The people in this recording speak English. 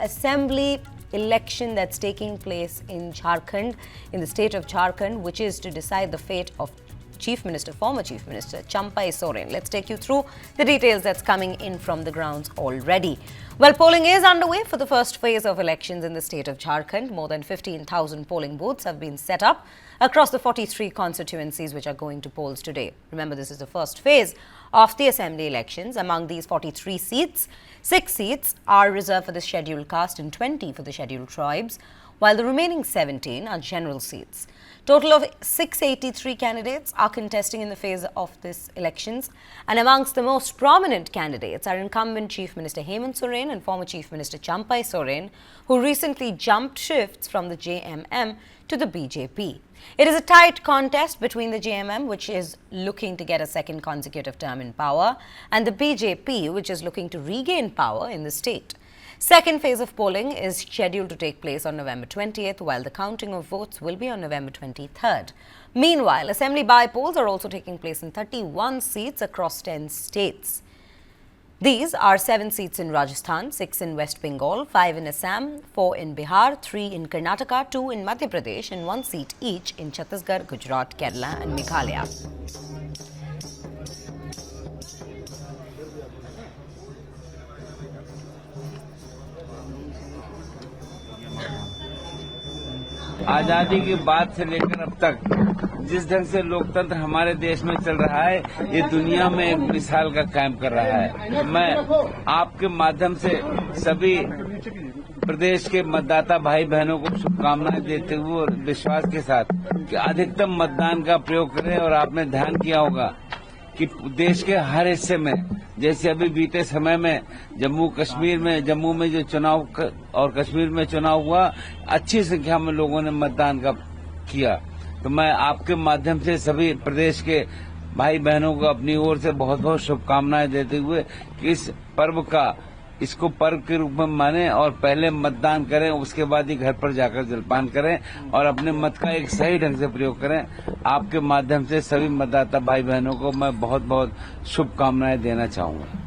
assembly election that's taking place in Jharkhand, in the state of Jharkhand, which is to decide the fate of former Chief Minister Champai Soren. Let's take you through the details that's coming in from the grounds already. Well, polling is underway for the first phase of elections in the state of Jharkhand. More than 15,000 polling booths have been set up across the 43 constituencies which are going to polls today. Remember, this is the first phase of the assembly elections. Among these 43 seats, 6 seats are reserved for the scheduled caste and 20 for the scheduled tribes, while the remaining 17 are general seats. Total of 683 candidates are contesting in the phase of these elections, and amongst the most prominent candidates are incumbent Chief Minister Hemant Soren and former Chief Minister Champai Soren, who recently jumped shifts from the JMM to the BJP. It is a tight contest between the JMM, which is looking to get a second consecutive term in power, and the BJP, which is looking to regain power in the state. Second phase of polling is scheduled to take place on November 20th, while the counting of votes will be on November 23rd. Meanwhile, assembly by-polls are also taking place in 31 seats across 10 states. These are 7 seats in Rajasthan, 6 in West Bengal, 5 in Assam, 4 in Bihar, 3 in Karnataka, 2 in Madhya Pradesh, and 1 seat each in Chhattisgarh, Gujarat, Kerala, and Meghalaya. आजादी की बात से लेकर अब तक जिस ढंग से लोकतंत्र हमारे देश में चल रहा है, ये दुनिया में एक मिसाल का कायम कर रहा है। मैं आपके माध्यम से सभी प्रदेश के मतदाता भाई बहनों को शुभकामनाएं देते हुए और विश्वास के साथ कि अधिकतम मतदान का प्रयोग करें। और आपने ध्यान किया होगा कि देश के हर हिस्से में, जैसे अभी बीते समय में जम्मू में जो चुनाव और कश्मीर में चुनाव हुआ, अच्छी संख्या में लोगों ने मतदान का किया। तो मैं आपके माध्यम से सभी प्रदेश के भाई बहनों को अपनी ओर से बहुत बहुत शुभकामनाएं देते हुए कि इसको पर्व के रूप में माने और पहले मतदान करें, उसके बाद ही घर पर जाकर जलपान करें और अपने मत का एक सही ढंग से प्रयोग करें। आपके माध्यम से सभी मतदाता भाई बहनों को मैं बहुत बहुत शुभकामनाएं देना चाहूंगा।